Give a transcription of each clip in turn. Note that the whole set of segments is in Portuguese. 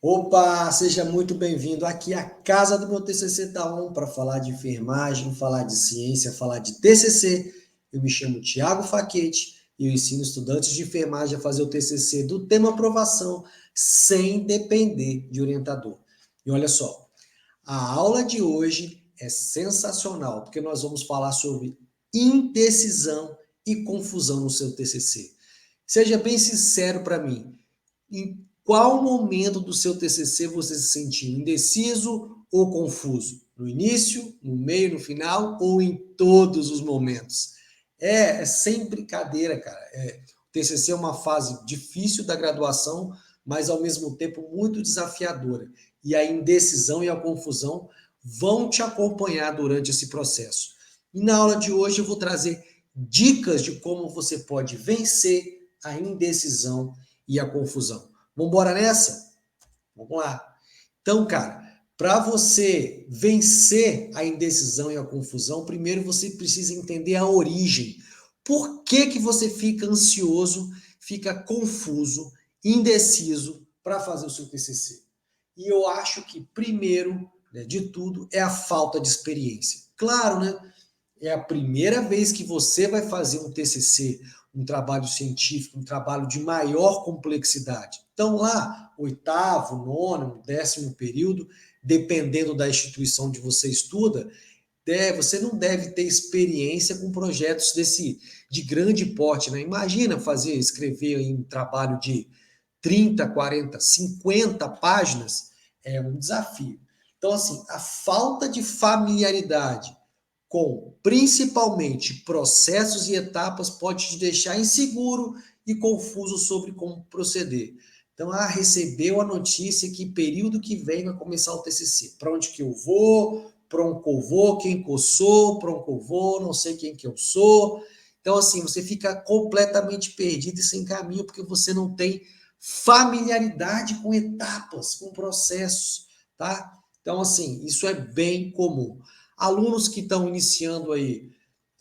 Opa, seja muito bem-vindo aqui à casa do meu TCC tá on para falar de enfermagem, falar de ciência, falar de TCC. Eu me chamo Tiago Facchetti e eu ensino estudantes de enfermagem a fazer o TCC do tema aprovação sem depender de orientador. E olha só, a aula de hoje é sensacional, porque nós vamos falar sobre indecisão e confusão no seu TCC. Seja bem sincero para mim, em qual momento do seu TCC você se sentiu indeciso ou confuso? No início, no meio, no final ou em todos os momentos? É sem brincadeira, cara. O TCC é uma fase difícil da graduação, mas ao mesmo tempo muito desafiadora. E a indecisão e a confusão vão te acompanhar durante esse processo. E na aula de hoje eu vou trazer dicas de como você pode vencer a indecisão e a confusão. Vamos embora nessa? Vamos lá. Então, cara, para você vencer a indecisão e a confusão, primeiro você precisa entender a origem. Por que que você fica ansioso, fica confuso, indeciso para fazer o seu TCC? E eu acho que primeiro, né, de tudo, é a falta de experiência. Claro, né? É a primeira vez que você vai fazer um TCC, um trabalho científico, um trabalho de maior complexidade. Então, lá, oitavo, nono, décimo período, dependendo da instituição onde você estuda, você não deve ter experiência com projetos de grande porte, né? Imagina escrever um trabalho de 30, 40, 50 páginas, é um desafio. Então, assim, a falta de familiaridade com principalmente processos e etapas pode te deixar inseguro e confuso sobre como proceder. Então, recebeu a notícia que período que vem vai começar o TCC. Para onde que eu vou? Para onde que eu vou? Quem que eu sou? Para onde que eu vou? Não sei quem que eu sou. Então, assim, você fica completamente perdido e sem caminho porque você não tem familiaridade com etapas, com processos, tá? Então, assim, isso é bem comum. Alunos que estão iniciando aí,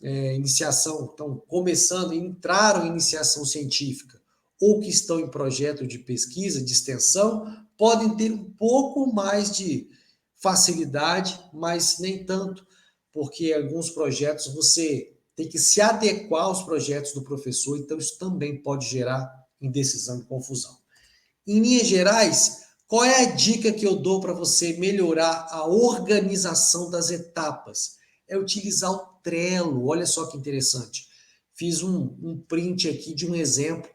iniciação, estão começando, entraram em iniciação científica, ou que estão em projeto de pesquisa, de extensão, podem ter um pouco mais de facilidade, mas nem tanto, porque alguns projetos você tem que se adequar aos projetos do professor, então isso também pode gerar indecisão e confusão. Em linhas gerais, qual é a dica que eu dou para você melhorar a organização das etapas? É utilizar o Trello. Olha só que interessante. Fiz um print aqui de um exemplo,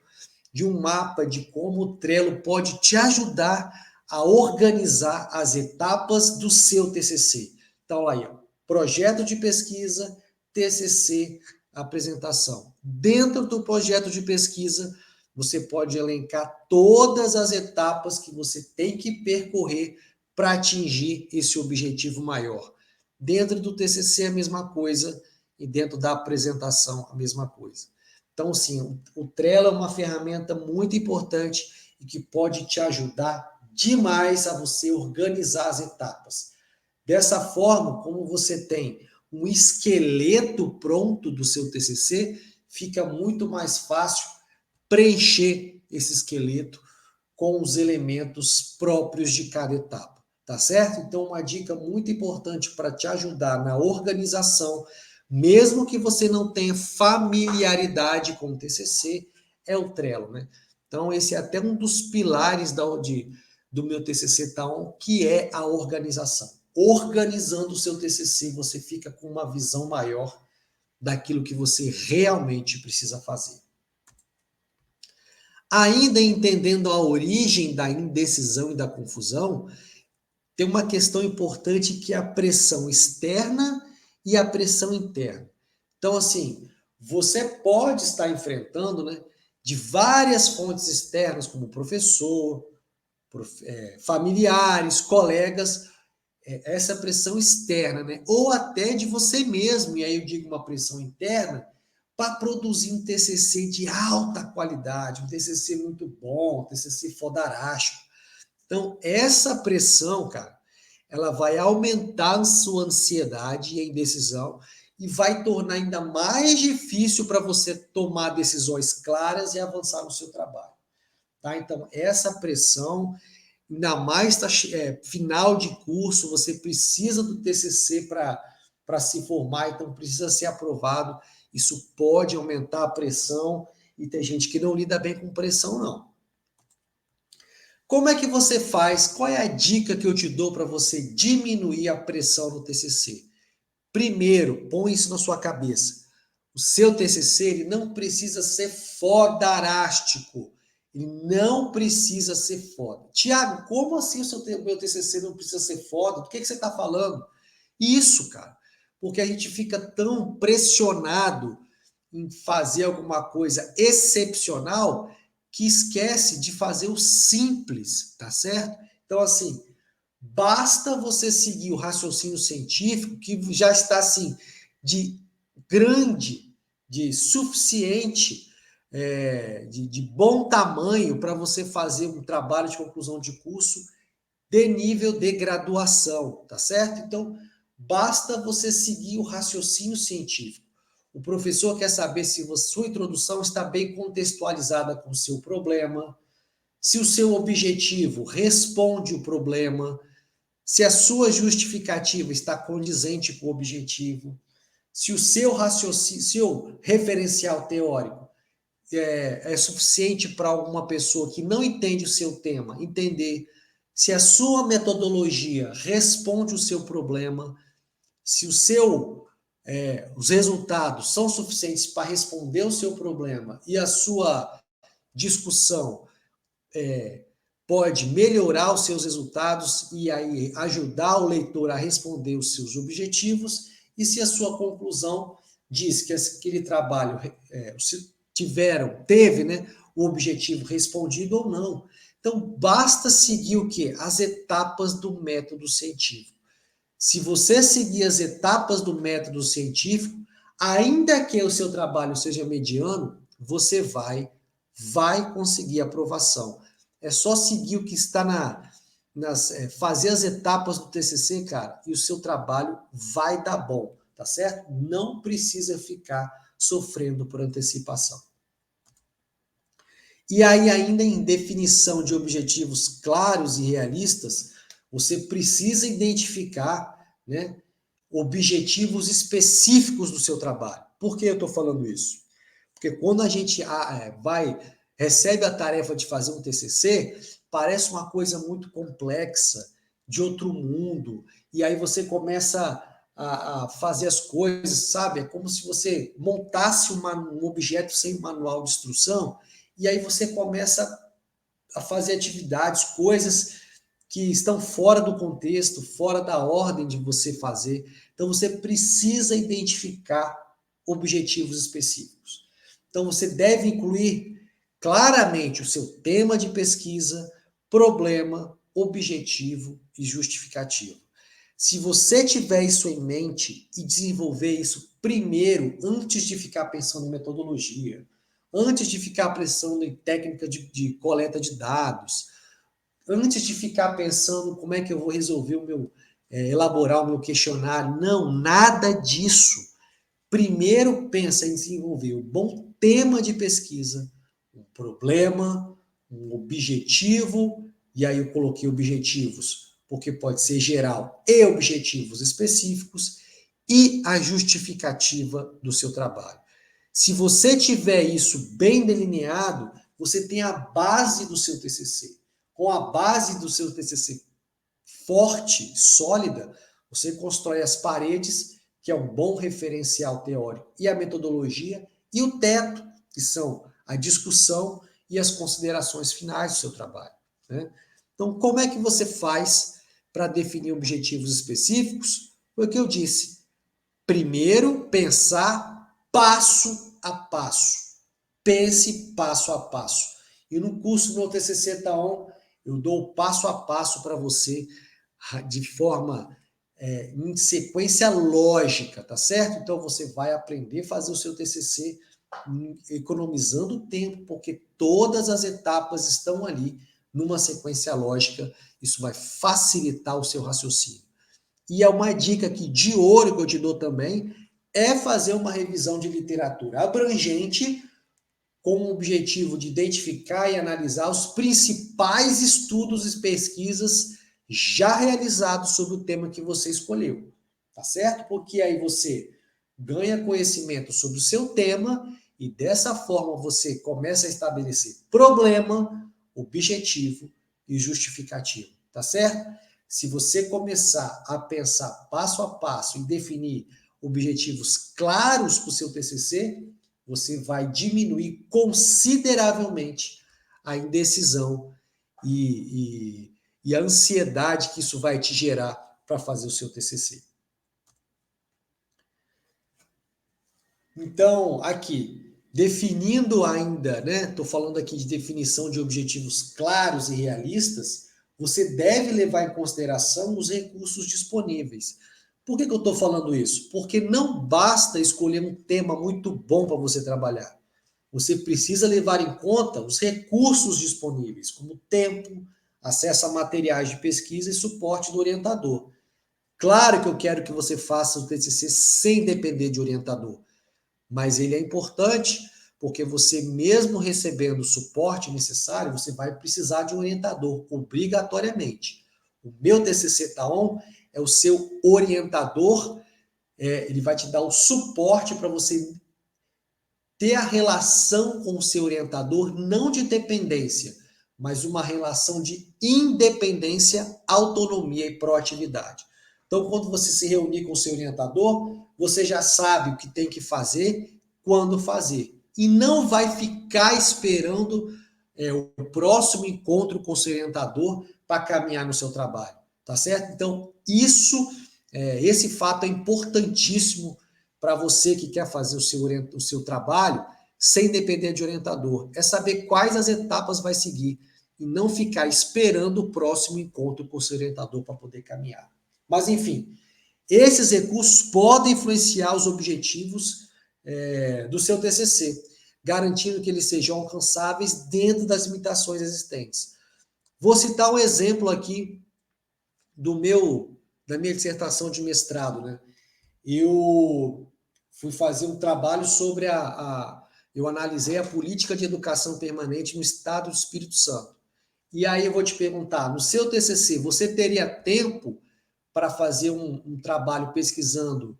de um mapa de como o Trello pode te ajudar a organizar as etapas do seu TCC. Então, aí, ó, projeto de pesquisa, TCC, apresentação. Dentro do projeto de pesquisa, você pode elencar todas as etapas que você tem que percorrer para atingir esse objetivo maior. Dentro do TCC, a mesma coisa, e dentro da apresentação, a mesma coisa. Então, sim, o Trello é uma ferramenta muito importante e que pode te ajudar demais a você organizar as etapas. Dessa forma, como você tem um esqueleto pronto do seu TCC, fica muito mais fácil preencher esse esqueleto com os elementos próprios de cada etapa, tá certo? Então, uma dica muito importante para te ajudar na organização, mesmo que você não tenha familiaridade com o TCC, é o Trello, né? Então, esse é até um dos pilares do meu TCC Town, que é a organização. Organizando o seu TCC, você fica com uma visão maior daquilo que você realmente precisa fazer. Ainda entendendo a origem da indecisão e da confusão, tem uma questão importante que é a pressão externa e a pressão interna. Então, assim, você pode estar enfrentando, né, de várias fontes externas, como professor, familiares, colegas, essa pressão externa, né? Ou até de você mesmo, e aí eu digo uma pressão interna, para produzir um TCC de alta qualidade, um TCC muito bom, um TCC fodarástico. Então, essa pressão, cara, ela vai aumentar a sua ansiedade e a indecisão e vai tornar ainda mais difícil para você tomar decisões claras e avançar no seu trabalho. Tá? Então, essa pressão ainda mais final de curso, você precisa do TCC para se formar, então precisa ser aprovado. Isso pode aumentar a pressão e tem gente que não lida bem com pressão, não. Como é que você faz? Qual é a dica que eu te dou para você diminuir a pressão no TCC? Primeiro, põe isso na sua cabeça. O seu TCC ele não precisa ser fodarástico. Ele não precisa ser foda. Tiago, como assim meu TCC não precisa ser foda? Do que você está falando? Isso, cara. Porque a gente fica tão pressionado em fazer alguma coisa excepcional que esquece de fazer o simples, tá certo? Então, assim, basta você seguir o raciocínio científico, que já está assim, de grande, de suficiente, de bom tamanho para você fazer um trabalho de conclusão de curso de nível de graduação, tá certo? Então, basta você seguir o raciocínio científico. O professor quer saber se a sua introdução está bem contextualizada com o seu problema, se o seu objetivo responde o problema, se a sua justificativa está condizente com o objetivo, se o seu raciocínio, seu referencial teórico é suficiente para alguma pessoa que não entende o seu tema entender, se a sua metodologia responde o seu problema, se os resultados são suficientes para responder o seu problema e a sua discussão pode melhorar os seus resultados e aí ajudar o leitor a responder os seus objetivos, e se a sua conclusão diz que aquele trabalho teve, né, o objetivo respondido ou não. Então, basta seguir o quê? As etapas do método científico. Se você seguir as etapas do método científico, ainda que o seu trabalho seja mediano, você vai conseguir aprovação. É só seguir o que está fazer as etapas do TCC, cara, e o seu trabalho vai dar bom, tá certo? Não precisa ficar sofrendo por antecipação. E aí, ainda em definição de objetivos claros e realistas, você precisa identificar, né, objetivos específicos do seu trabalho. Por que eu estou falando isso? Porque quando a gente recebe a tarefa de fazer um TCC, parece uma coisa muito complexa, de outro mundo, e aí você começa a fazer as coisas, sabe? É como se você montasse um objeto sem manual de instrução, e aí você começa a fazer atividades, coisas que estão fora do contexto, fora da ordem de você fazer. Então você precisa identificar objetivos específicos. Então você deve incluir claramente o seu tema de pesquisa, problema, objetivo e justificativo. Se você tiver isso em mente e desenvolver isso primeiro, antes de ficar pensando em metodologia, antes de ficar pensando em técnica de coleta de dados, antes de ficar pensando como é que eu vou resolver elaborar o meu questionário, não, nada disso. Primeiro pensa em desenvolver um bom tema de pesquisa, um problema, um objetivo, e aí eu coloquei objetivos, porque pode ser geral, e objetivos específicos, e a justificativa do seu trabalho. Se você tiver isso bem delineado, você tem a base do seu TCC. Com a base do seu TCC forte, sólida, você constrói as paredes, que é um bom referencial teórico, e a metodologia, e o teto, que são a discussão e as considerações finais do seu trabalho, né? Então, como é que você faz para definir objetivos específicos? Foi o que eu disse. Primeiro, pensar passo a passo. Pense passo a passo. E no curso meu TCC Taon, eu dou o passo a passo para você de forma em sequência lógica, tá certo? Então você vai aprender a fazer o seu TCC economizando tempo, porque todas as etapas estão ali numa sequência lógica. Isso vai facilitar o seu raciocínio. E é uma dica aqui de ouro que eu te dou também, é fazer uma revisão de literatura abrangente com o objetivo de identificar e analisar os principais estudos e pesquisas já realizados sobre o tema que você escolheu, tá certo? Porque aí você ganha conhecimento sobre o seu tema e dessa forma você começa a estabelecer problema, objetivo e justificativo, tá certo? Se você começar a pensar passo a passo e definir objetivos claros para o seu TCC, você vai diminuir consideravelmente a indecisão e a ansiedade que isso vai te gerar para fazer o seu TCC. Então, aqui, definindo ainda, né? Estou falando aqui de definição de objetivos claros e realistas, você deve levar em consideração os recursos disponíveis. Por que eu estou falando isso? Porque não basta escolher um tema muito bom para você trabalhar. Você precisa levar em conta os recursos disponíveis, como tempo, acesso a materiais de pesquisa e suporte do orientador. Claro que eu quero que você faça o TCC sem depender de orientador, mas ele é importante porque você, mesmo recebendo o suporte necessário, você vai precisar de um orientador, obrigatoriamente. O meu TCC Taon é o seu orientador, ele vai te dar o suporte para você ter a relação com o seu orientador, não de dependência, mas uma relação de independência, autonomia e proatividade. Então, quando você se reunir com o seu orientador, você já sabe o que tem que fazer, quando fazer. E não vai ficar esperando o próximo encontro com o seu orientador para caminhar no seu trabalho, tá certo? Então, esse fato é importantíssimo para você que quer fazer o seu trabalho sem depender de orientador. É saber quais as etapas vai seguir e não ficar esperando o próximo encontro com o seu orientador para poder caminhar. Mas, enfim, esses recursos podem influenciar os objetivos do seu TCC, garantindo que eles sejam alcançáveis dentro das limitações existentes. Vou citar um exemplo aqui da minha dissertação de mestrado, né? Eu fui fazer um trabalho sobre eu analisei a política de educação permanente no estado do Espírito Santo. E aí eu vou te perguntar, no seu TCC, você teria tempo para fazer um trabalho pesquisando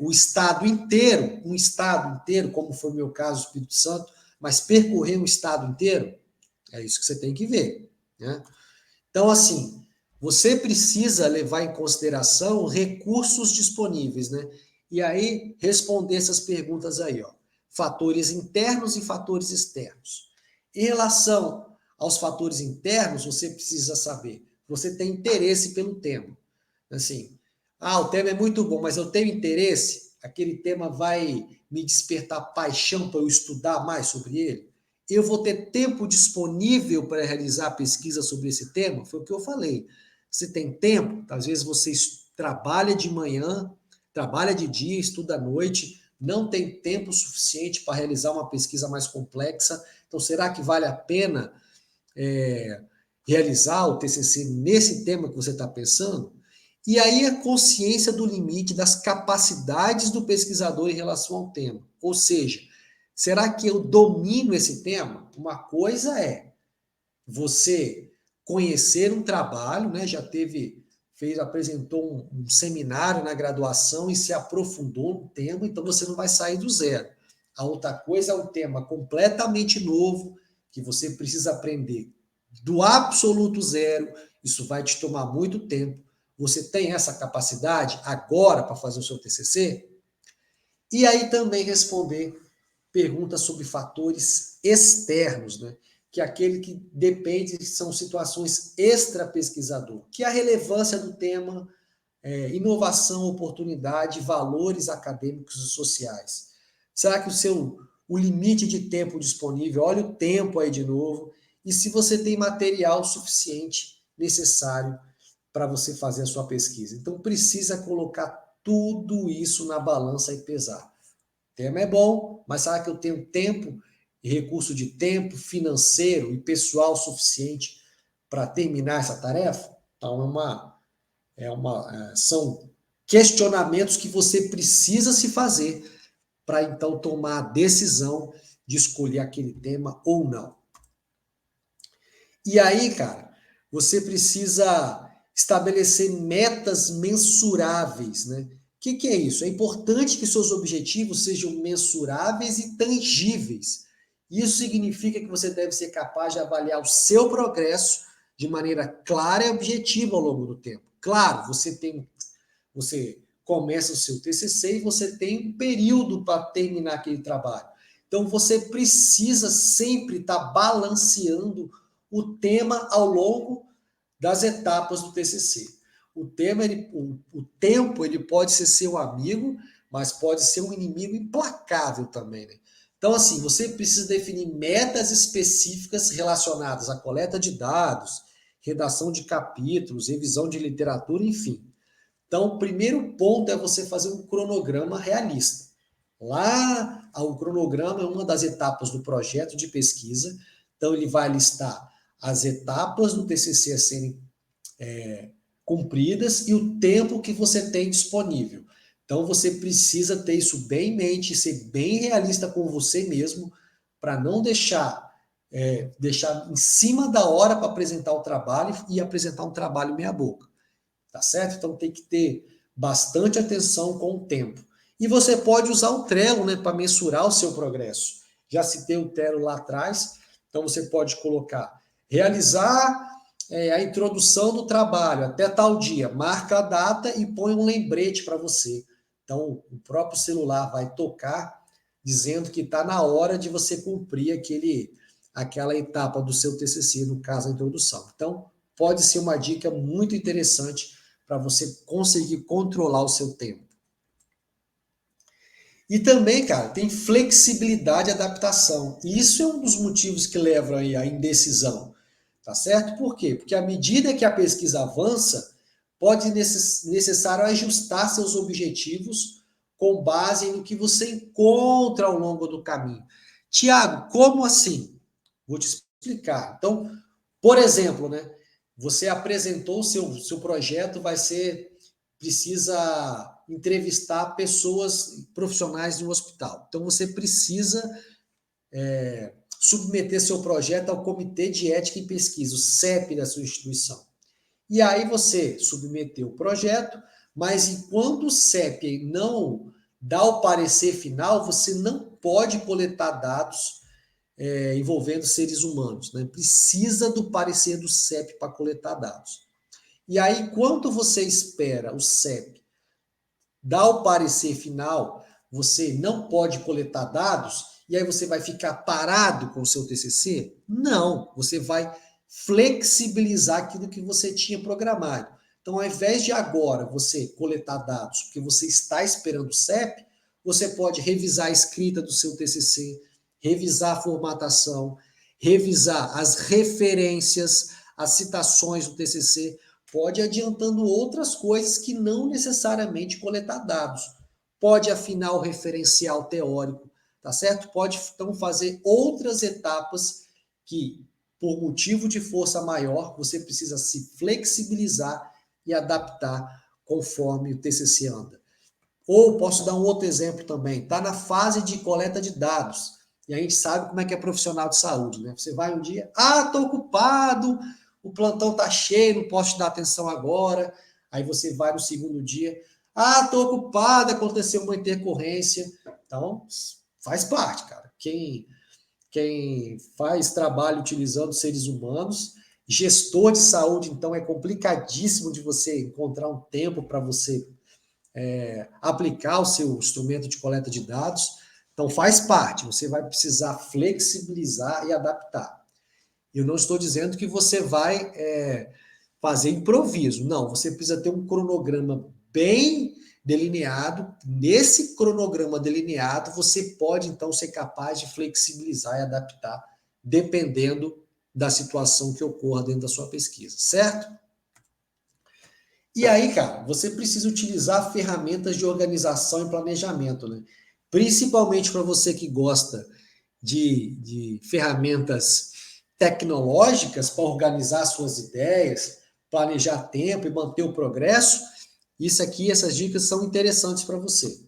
o estado inteiro, um estado inteiro, como foi o meu caso, o Espírito Santo, mas percorrer um estado inteiro? É isso que você tem que ver, né? Então, assim, você precisa levar em consideração recursos disponíveis, né? E aí, responder essas perguntas aí, ó. Fatores internos e fatores externos. Em relação aos fatores internos, você precisa saber, você tem interesse pelo tema. Assim, o tema é muito bom, mas eu tenho interesse, aquele tema vai me despertar paixão para eu estudar mais sobre ele? Eu vou ter tempo disponível para realizar pesquisa sobre esse tema? Foi o que eu falei. Você tem tempo? Às vezes você trabalha de manhã, trabalha de dia, estuda à noite, não tem tempo suficiente para realizar uma pesquisa mais complexa. Então, será que vale a pena realizar o TCC nesse tema que você está pensando? E aí a consciência do limite das capacidades do pesquisador em relação ao tema. Ou seja, será que eu domino esse tema? Uma coisa é você conhecer um trabalho, né? Já apresentou um seminário na graduação e se aprofundou no tema, então você não vai sair do zero. A outra coisa é um tema completamente novo, que você precisa aprender do absoluto zero, isso vai te tomar muito tempo. Você tem essa capacidade agora para fazer o seu TCC? E aí também responder perguntas sobre fatores externos, né? Que é aquele que depende, são situações extra-pesquisador, que é a relevância do tema, inovação, oportunidade, valores acadêmicos e sociais. Será que o limite de tempo disponível, olha o tempo aí de novo, e se você tem material suficiente necessário para você fazer a sua pesquisa. Então, precisa colocar tudo isso na balança e pesar. O tema é bom, mas será que eu tenho tempo e recurso de tempo, financeiro e pessoal suficiente para terminar essa tarefa? Então, são questionamentos que você precisa se fazer para, então, tomar a decisão de escolher aquele tema ou não. E aí, cara, você precisa estabelecer metas mensuráveis, né? O que é isso? É importante que seus objetivos sejam mensuráveis e tangíveis. Isso significa que você deve ser capaz de avaliar o seu progresso de maneira clara e objetiva ao longo do tempo. Claro, você começa o seu TCC e você tem um período para terminar aquele trabalho. Então você precisa sempre estar balanceando o tema ao longo das etapas do TCC. O tempo ele pode ser seu amigo, mas pode ser um inimigo implacável também, né? Então, assim, você precisa definir metas específicas relacionadas à coleta de dados, redação de capítulos, revisão de literatura, enfim. Então, o primeiro ponto é você fazer um cronograma realista. Lá, o cronograma é uma das etapas do projeto de pesquisa. Então, ele vai listar as etapas do TCC a serem cumpridas e o tempo que você tem disponível. Então, você precisa ter isso bem em mente, ser bem realista com você mesmo, para não deixar em cima da hora para apresentar o trabalho e apresentar um trabalho meia boca. Tá certo? Então tem que ter bastante atenção com o tempo. E você pode usar o Trello, né, para mensurar o seu progresso. Já citei o Trello lá atrás, então você pode colocar realizar a introdução do trabalho até tal dia, marca a data e põe um lembrete para você. Então o próprio celular vai tocar dizendo que está na hora de você cumprir aquela etapa do seu TCC, no caso a introdução. Então pode ser uma dica muito interessante para você conseguir controlar o seu tempo. E também, cara, tem flexibilidade e adaptação. E isso é um dos motivos que levam aí à indecisão, tá certo? Por quê? Porque à medida que a pesquisa avança, pode necessário ajustar seus objetivos com base no que você encontra ao longo do caminho. Tiago, como assim? Vou te explicar. Então, por exemplo, né? Você apresentou o seu projeto, precisa entrevistar pessoas profissionais de um hospital. Então você precisa submeter seu projeto ao Comitê de Ética e Pesquisa, o CEP da sua instituição. E aí você submeteu o projeto, mas enquanto o CEP não dá o parecer final, você não pode coletar dados envolvendo seres humanos, né? Precisa do parecer do CEP para coletar dados. E aí, quando você espera o CEP dar o parecer final, você não pode coletar dados, e aí você vai ficar parado com o seu TCC? Não, você vai flexibilizar aquilo que você tinha programado. Então, ao invés de agora você coletar dados, porque você está esperando o CEP, você pode revisar a escrita do seu TCC, revisar a formatação, revisar as referências, as citações do TCC, pode ir adiantando outras coisas que não necessariamente coletar dados. Pode afinar o referencial teórico, tá certo? Pode então fazer outras etapas que, por motivo de força maior, você precisa se flexibilizar e adaptar conforme o TCC anda. Ou posso dar um outro exemplo também, está na fase de coleta de dados, e a gente sabe como é que é profissional de saúde, né? Você vai um dia, estou ocupado, o plantão tá cheio, não posso te dar atenção agora. Aí você vai no segundo dia, estou ocupado, aconteceu uma intercorrência. Então, faz parte, cara. Quem faz trabalho utilizando seres humanos, gestor de saúde, então é complicadíssimo de você encontrar um tempo para você aplicar o seu instrumento de coleta de dados. Então, faz parte, você vai precisar flexibilizar e adaptar. Eu não estou dizendo que você vai fazer improviso. Não, você precisa ter um cronograma bem delineado. Nesse cronograma delineado, você pode, então, ser capaz de flexibilizar e adaptar, dependendo da situação que ocorra dentro da sua pesquisa, certo? E aí, cara, você precisa utilizar ferramentas de organização e planejamento, né? Principalmente para você que gosta de ferramentas tecnológicas para organizar suas ideias, planejar tempo e manter o progresso, essas dicas são interessantes para você.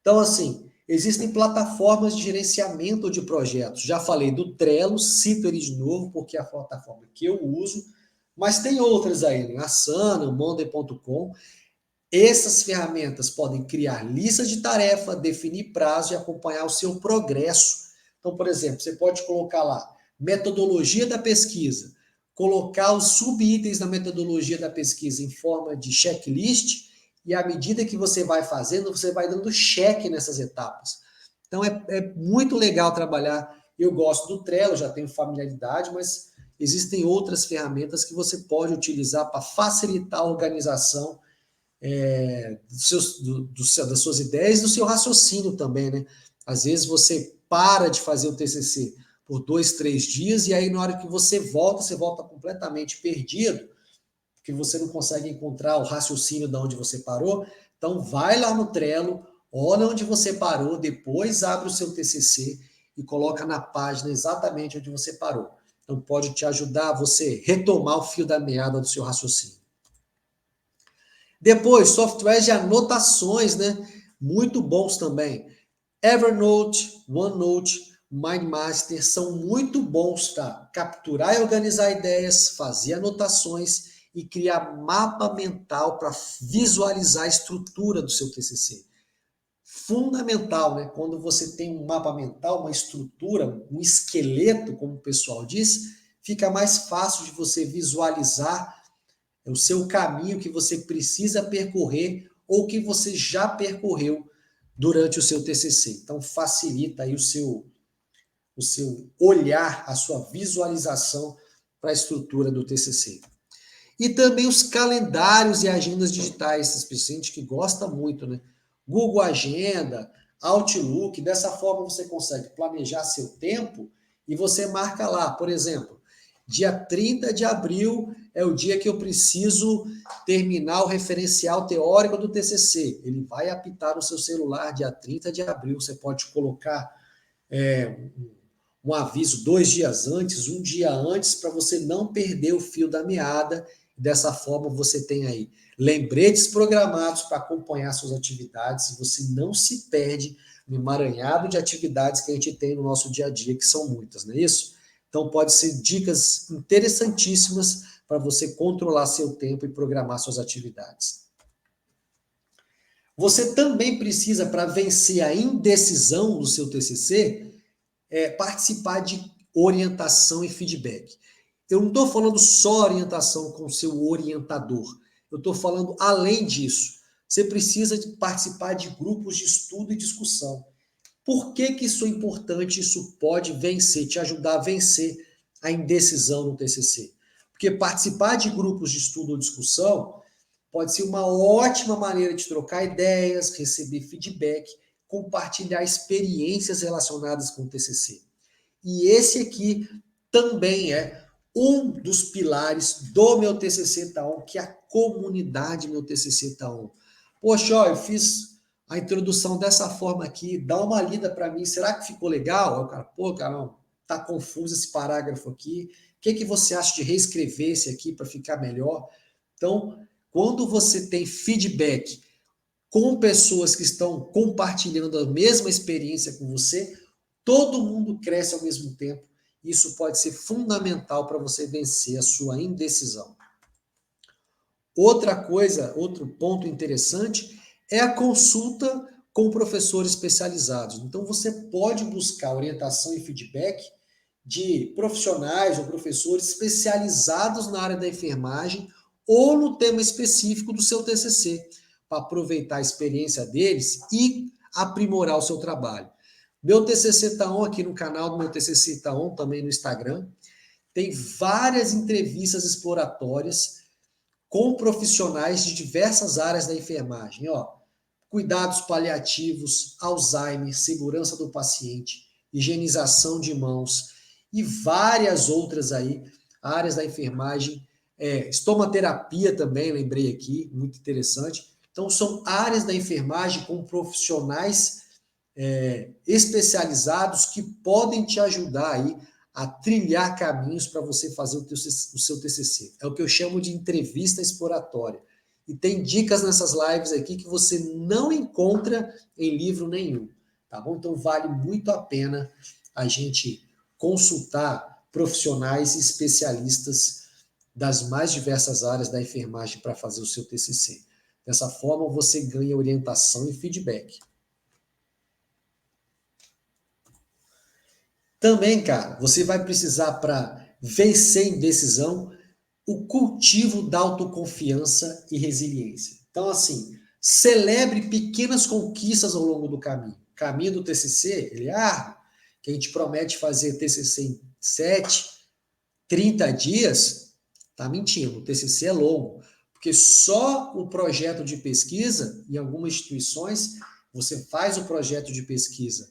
Então, assim, Existem plataformas de gerenciamento de projetos. Já falei do Trello, cito ele de novo, porque é a plataforma que eu uso, mas tem outras aí, né? Asana, Monday.com. Essas ferramentas podem criar listas de tarefa, definir prazo e acompanhar o seu progresso. Então, por exemplo, você pode colocar lá metodologia da pesquisa, colocar os subitens da metodologia da pesquisa em forma de checklist e à medida que você vai fazendo, você vai dando check nessas etapas. Então, é muito legal trabalhar. Eu gosto do Trello, já tenho familiaridade, mas existem outras ferramentas que você pode utilizar para facilitar a organização das suas ideias e do seu raciocínio também, né? Às vezes você para de fazer o TCC por 2, 3 dias e aí na hora que você volta completamente perdido, porque você não consegue encontrar o raciocínio de onde você parou. Então vai lá no Trello, olha onde você parou, depois abre o seu TCC e coloca na página exatamente onde você parou. Então pode te ajudar a você retomar o fio da meada do seu raciocínio. Depois, softwares de anotações, né? Muito bons também. Evernote, OneNote, MindMaster são muito bons para capturar e organizar ideias, fazer anotações e criar mapa mental para visualizar a estrutura do seu TCC. Fundamental, né? Quando você tem um mapa mental, uma estrutura, um esqueleto, como o pessoal diz, fica mais fácil de você visualizar o seu caminho que você precisa percorrer ou que você já percorreu durante o seu TCC. Então, facilita aí o seu olhar, a sua visualização para a estrutura do TCC. E também os calendários e agendas digitais, esse paciente que gosta muito, né? Google Agenda, Outlook, dessa forma você consegue planejar seu tempo e você marca lá, por exemplo, dia 30 de abril é o dia que eu preciso terminar o referencial teórico do TCC. Ele vai apitar no seu celular dia 30 de abril. Você pode colocar um aviso 2 dias antes, um dia antes, para você não perder o fio da meada. Dessa forma, você tem aí lembretes programados para acompanhar suas atividades e você não se perde no emaranhado de atividades que a gente tem no nosso dia a dia, que são muitas, não é isso? Então, pode ser dicas interessantíssimas para você controlar seu tempo e programar suas atividades. Você também precisa, para vencer a indecisão do seu TCC, participar de orientação e feedback. Eu não estou falando só orientação com o seu orientador. Eu estou falando além disso. Você precisa participar de grupos de estudo e discussão. Por que isso é importante? Isso pode vencer, te ajudar a vencer a indecisão no TCC. Porque participar de grupos de estudo ou discussão pode ser uma ótima maneira de trocar ideias, receber feedback, compartilhar experiências relacionadas com o TCC. E esse aqui também é um dos pilares do meu TCC Taon, que é a comunidade meu TCC Taon. Poxa, ó, eu fiz a introdução dessa forma aqui, dá uma lida para mim, será que ficou legal? Aí o cara, pô, caramba, tá confuso esse parágrafo aqui, o que você acha de reescrever esse aqui para ficar melhor? Então, quando você tem feedback com pessoas que estão compartilhando a mesma experiência com você, todo mundo cresce ao mesmo tempo. Isso pode ser fundamental para você vencer a sua indecisão. Outra coisa, outro ponto interessante é a consulta com professores especializados. Então, você pode buscar orientação e feedback de profissionais ou professores especializados na área da enfermagem ou no tema específico do seu TCC, para aproveitar a experiência deles e aprimorar o seu trabalho. Meu TCC Taon aqui no canal do meu TCC Taon, também no Instagram, tem várias entrevistas exploratórias com profissionais de diversas áreas da enfermagem, ó, cuidados paliativos, Alzheimer, segurança do paciente, higienização de mãos e várias outras aí, áreas da enfermagem, estomaterapia também, lembrei aqui, muito interessante. Então, são áreas da enfermagem com profissionais especializados que podem te ajudar aí a trilhar caminhos para você fazer o seu TCC. É o que eu chamo de entrevista exploratória. E tem dicas nessas lives aqui que você não encontra em livro nenhum. tá bom? Então vale muito a pena a gente consultar profissionais e especialistas das mais diversas áreas da enfermagem para fazer o seu TCC. Dessa forma, você ganha orientação e feedback. Também, cara, você vai precisar, para vencer em decisão, o cultivo da autoconfiança e resiliência. Então, assim, celebre pequenas conquistas ao longo do caminho. O caminho do TCC, ele é árduo, que a gente promete fazer TCC em 7, 30 dias, tá mentindo, o TCC é longo, porque só o projeto de pesquisa, em algumas instituições, você faz o projeto de pesquisa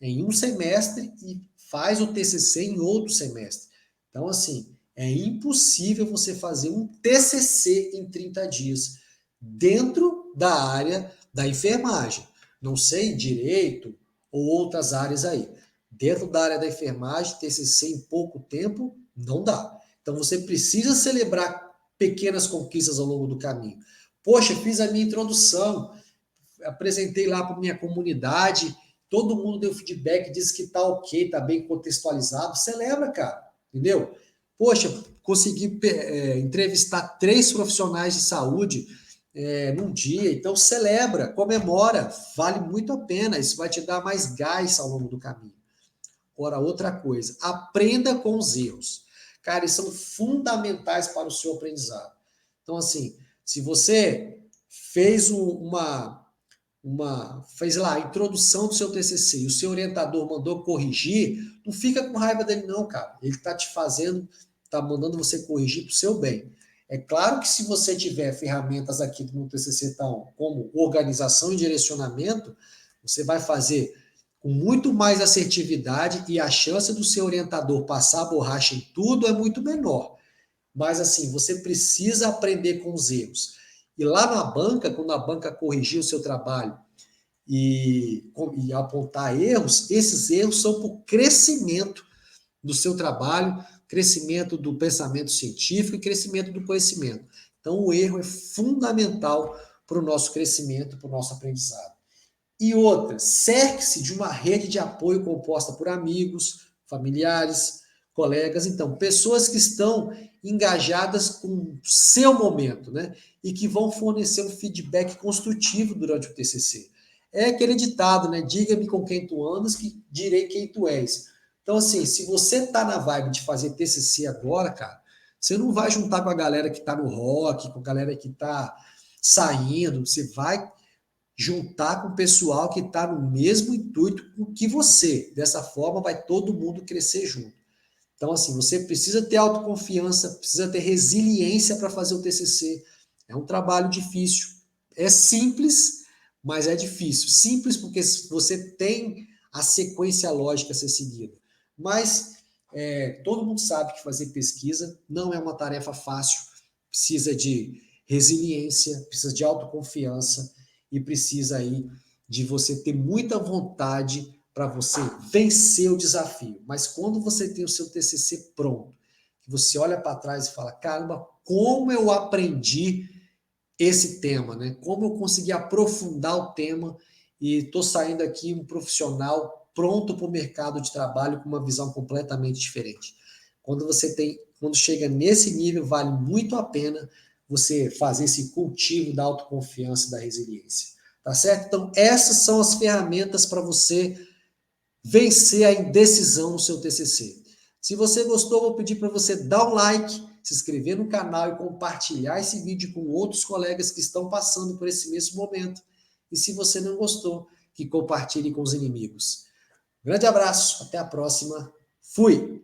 em um semestre e faz o TCC em outro semestre. Então, assim, é impossível você fazer um TCC em 30 dias dentro da área da enfermagem. Não sei, direito ou outras áreas aí. Dentro da área da enfermagem, TCC em pouco tempo não dá. Então você precisa celebrar pequenas conquistas ao longo do caminho. Poxa, fiz a minha introdução, apresentei lá para minha comunidade, todo mundo deu feedback, disse que tá ok, tá bem contextualizado. Celebra, cara, entendeu? Poxa, consegui entrevistar 3 profissionais de saúde num dia, então celebra, comemora, vale muito a pena, isso vai te dar mais gás ao longo do caminho. Ora, outra coisa, aprenda com os erros. Cara, eles são fundamentais para o seu aprendizado. Então, assim, se você fez fez lá a introdução do seu TCC e o seu orientador mandou corrigir, não fica com raiva dele não, cara. Ele está te fazendo, está mandando você corrigir para o seu bem. É claro que se você tiver ferramentas aqui no TCC como organização e direcionamento, você vai fazer com muito mais assertividade e a chance do seu orientador passar a borracha em tudo é muito menor. Mas assim, você precisa aprender com os erros. E lá na banca, quando a banca corrigir o seu trabalho e apontar erros, esses erros são para o crescimento do seu trabalho, crescimento do pensamento científico e crescimento do conhecimento. Então, o erro é fundamental para o nosso crescimento, para o nosso aprendizado. E outra, cerque-se de uma rede de apoio composta por amigos, familiares, colegas, então, pessoas que estão engajadas com o seu momento, né? E que vão fornecer um feedback construtivo durante o TCC. É aquele ditado, né? Diga-me com quem tu andas, que direi quem tu és. Então, assim, se você tá na vibe de fazer TCC agora, cara, você não vai juntar com a galera que tá no rock, com a galera que tá saindo, você vai juntar com o pessoal que está no mesmo intuito que você. Dessa forma, vai todo mundo crescer junto. Então, assim, você precisa ter autoconfiança, precisa ter resiliência para fazer o TCC. É um trabalho difícil. É simples, mas é difícil. Simples porque você tem a sequência lógica a ser seguida. Mas todo mundo sabe que fazer pesquisa não é uma tarefa fácil. Precisa de resiliência, precisa de autoconfiança e precisa aí de você ter muita vontade para você vencer o desafio. Mas quando você tem o seu TCC pronto, que você olha para trás e fala, caramba, como eu aprendi esse tema, né? Como eu consegui aprofundar o tema e estou saindo aqui um profissional pronto para o mercado de trabalho com uma visão completamente diferente. Quando chega nesse nível, vale muito a pena você fazer esse cultivo da autoconfiança e da resiliência. Tá certo? Então, essas são as ferramentas para você vencer a indecisão no seu TCC. Se você gostou, vou pedir para você dar um like, se inscrever no canal e compartilhar esse vídeo com outros colegas que estão passando por esse mesmo momento. E se você não gostou, que compartilhe com os inimigos. Grande abraço, até a próxima. Fui!